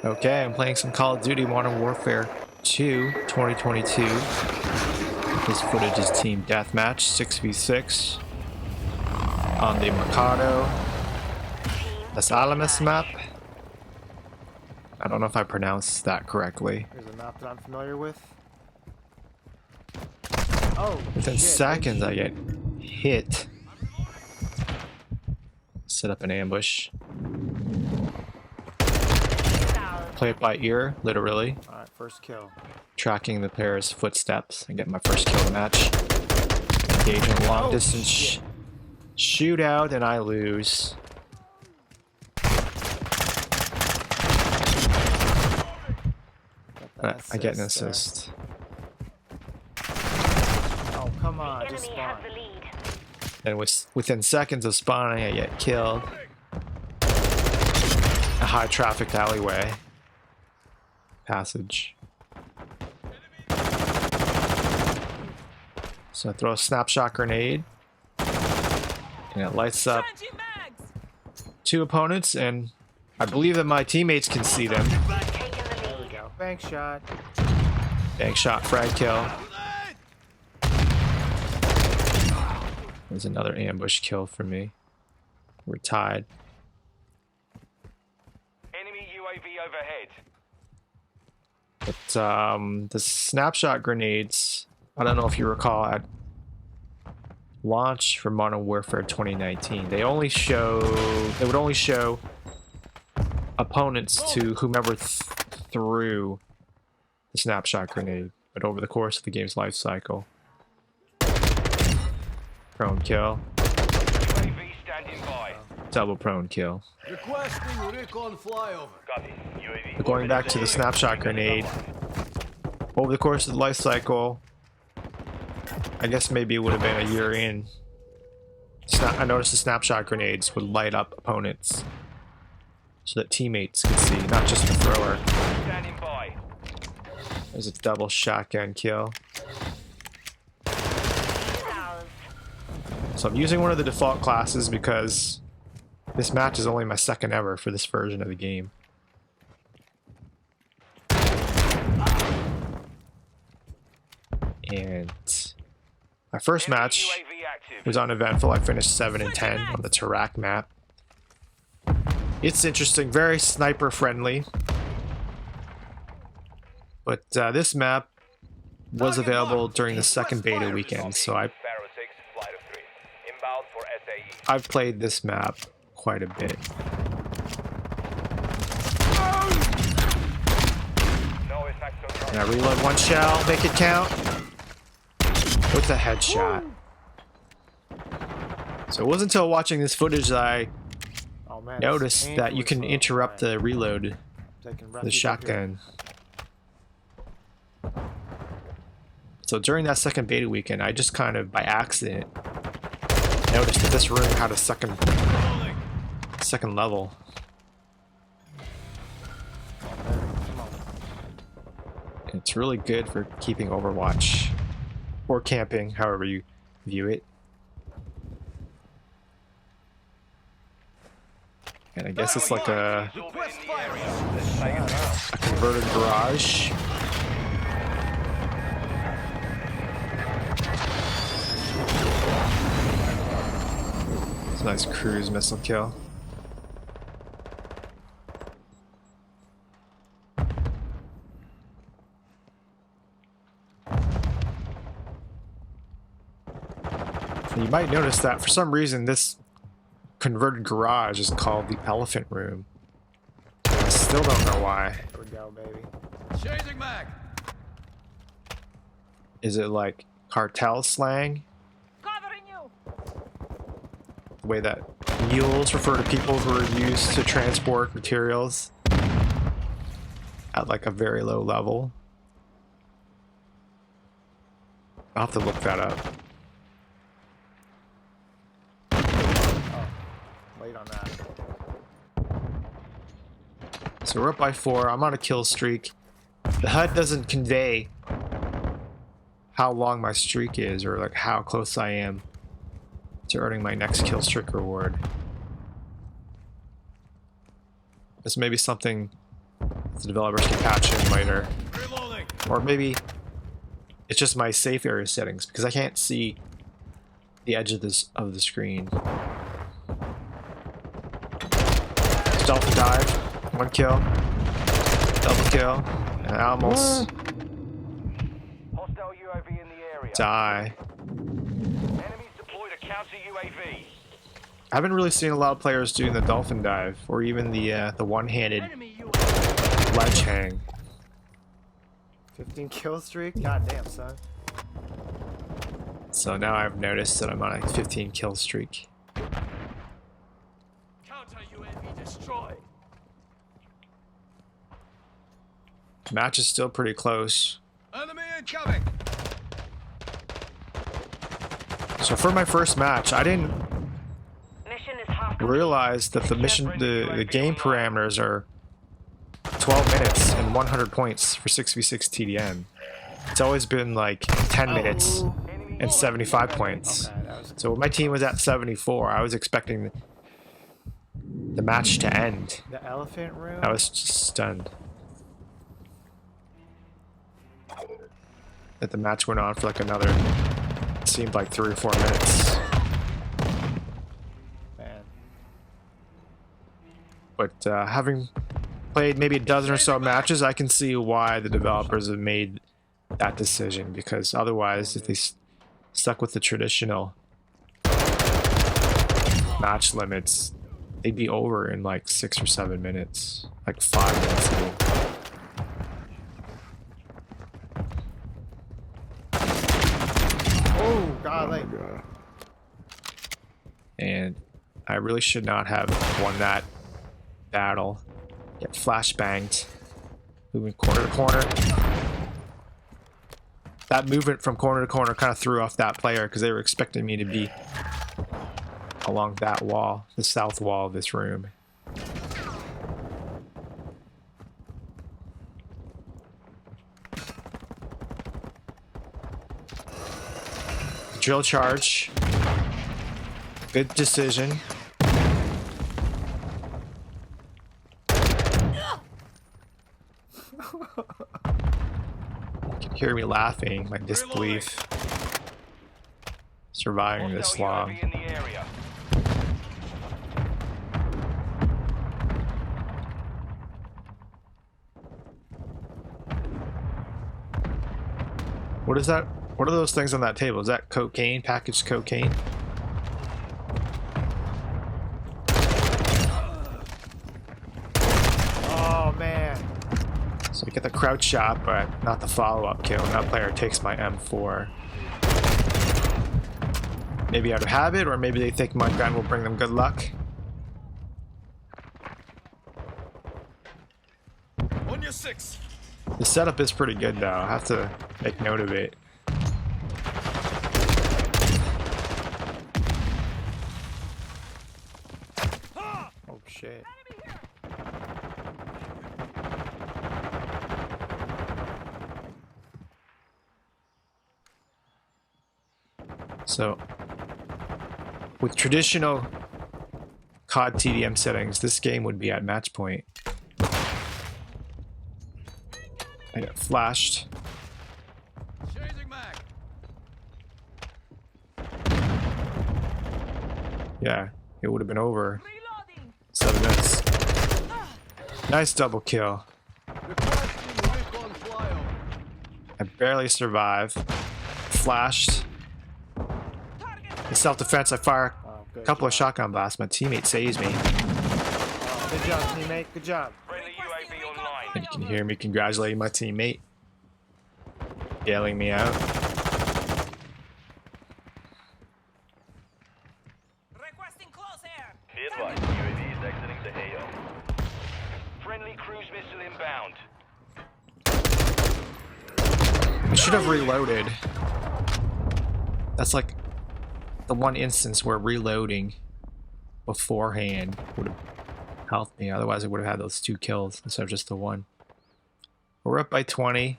Okay, I'm playing some Call of Duty Modern Warfare 2 2022. This footage is Team Deathmatch 6v6 on the Mercado Las Almas map. I don't know if I pronounced that correctly. Here's a map that I'm familiar with. Oh, Within shit, seconds I get hit. Set up an ambush. Play it by ear, literally. Alright, first kill. Tracking the player's footsteps and get my first kill of the match. Engage in long distance shootout and I lose. I get an assist. Oh, come on, just spawn. And within seconds of spawning, I get killed. A high trafficked alleyway. Passage. So I throw a snapshot grenade. And it lights up two opponents, and I believe that my teammates can see them. There we go. Bank shot. Bank shot, frag kill. There's another ambush kill for me. We're tied. Enemy UAV overhead. But the snapshot grenades, I don't know if you recall at launch for Modern Warfare 2019, they would only show opponents to whomever threw the snapshot grenade. But over the course of the game's life cycle, prone kill, UAV standing by. double prone kill. Requesting recon flyover. Got it. UAV. But going back to the snapshot grenade, over the course of the life cycle, I guess maybe it would have been a year in, I noticed the snapshot grenades would light up opponents so that teammates could see, not just the thrower. Standing by. There's a double shotgun kill. So I'm using one of the default classes because this match is only my second ever for this version of the game. And my first match UAV active. was uneventful. I finished 7 and 10 on the Tarak map. It's interesting, very sniper friendly. But this map was available during the second beta weekend, so Pharaoh 6, flight of 3. Inbound for SAE. I've played this map quite a bit. No effects on And I reload one shell, make it count, with a headshot. So it wasn't until watching this footage that I Oh man. noticed that you can interrupt the reload Taking of the refuge up here. shotgun. So during that second beta weekend, I just kind of by accident noticed that this room had a second level. Come on. And it's really good for keeping Overwatch or camping, however you view it. And I guess it's like a Request fire. converted garage. It's a nice cruise missile kill. You might notice that for some reason this converted garage is called the Elephant Room. I still don't know why. There we go, baby. Changing mag. Is it like cartel slang? Covering you. The way that mules refer to people who are used to transport materials at like a very low level. I'll have to look that up. Wait on that. So we're up by 4. I'm on a kill streak. The HUD doesn't convey how long my streak is or like how close I am to earning my next kill streak reward. This may be something The developers can patch in later. Reloading. Or maybe it's just my safe area settings because I can't see the edge of the screen. Stealth dive, 1 kill, double kill, and I almost Hostile UAV in the area. die. Enemies deployed a counter UAV. I haven't really seen a lot of players doing the dolphin dive or even the one-handed ledge hang. 15 kill streak? God damn, son. So now I've noticed that I'm on a 15 kill streak. Counter UAV destroyed. Match is still pretty close. Enemy incoming. So for my first match, I didn't Mission is half realize that the game parameters are 12 minutes and 100 points for 6v6 TDM. It's always been like 10 minutes and 75 points. Okay, that was So when my team was at 74, I was expecting the match to end. the elephant room. I was just stunned that the match went on for like another, it seemed like 3 or 4 minutes. Man. But having played maybe a dozen or so matches, I can see why the developers have made that decision, because otherwise if they stuck with the traditional match limits, they'd be over in like 6 or 7 minutes, like 5 minutes ago. Oh, golly. And I really should not have won that battle. Get flashbanged, moving corner to corner. That movement from corner to corner kind of threw off that player because they were expecting me to be along that wall, the south wall of this room. Drill charge. Good decision. You can hear me laughing, my disbelief. Surviving this Hostile long. UAV in the area. What is that? What are those things on that table? Is that cocaine? Packaged cocaine? Oh, man. So we get the crouch shot, but not the follow-up kill. And that player takes my M4. Maybe out of habit, or maybe they think my gun will bring them good luck. On your 6. The setup is pretty good, though. I have to make note of it. Oh, shit. So, with traditional COD TDM settings, this game would be at match point. I got flashed. Changing mag. Yeah, it would have been over reloading. 7 minutes. Nice double kill. Requesting recon flyover. I barely survived. Flashed. In self-defense, I fire Oh, a good couple of job. shotgun blasts. My teammate saves me. Oh, good job, teammate. Good job. Friendly UAV online. And you can hear me congratulating my teammate. Yelling me out. Requesting close air. Be advised, UAV is exiting the AO. Friendly cruise missile inbound. I should have reloaded. That's like the one instance where reloading beforehand would have helped me. Otherwise, I would have had those 2 kills instead of just the 1. We're up by 20.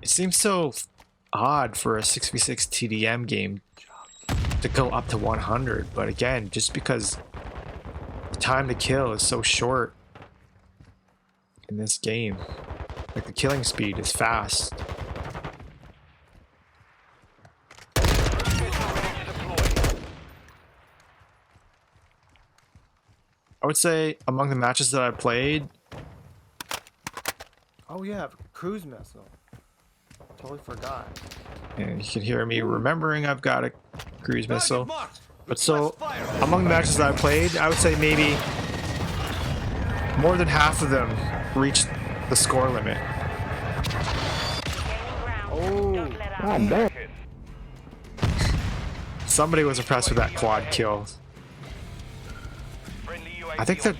It seems so odd for a 6v6 TDM game to go up to 100, but again, just because the time to kill is so short in this game, like the killing speed is fast. I would say among the matches that I played, Oh yeah, cruise missile. Totally forgot. and you can hear me remembering I've got a cruise missile. Marked. But so, Request fire. among the matches that I played, I would say maybe more than half of them reached the score limit. Gaining ground. Don't let up. Somebody was impressed with that quad kill. I think the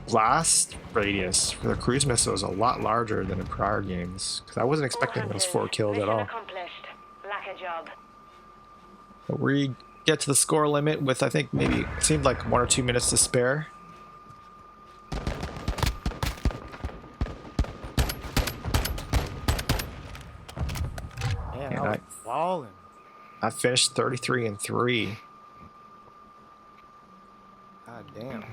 blast radius for the cruise missile is a lot larger than in prior games, because I wasn't expecting those 4 kills at Mission all. accomplished. Lack a job. But we get to the score limit with, I think, maybe it seemed like 1 or 2 minutes to spare. Man, And I was falling. I finished 33-3. God damn.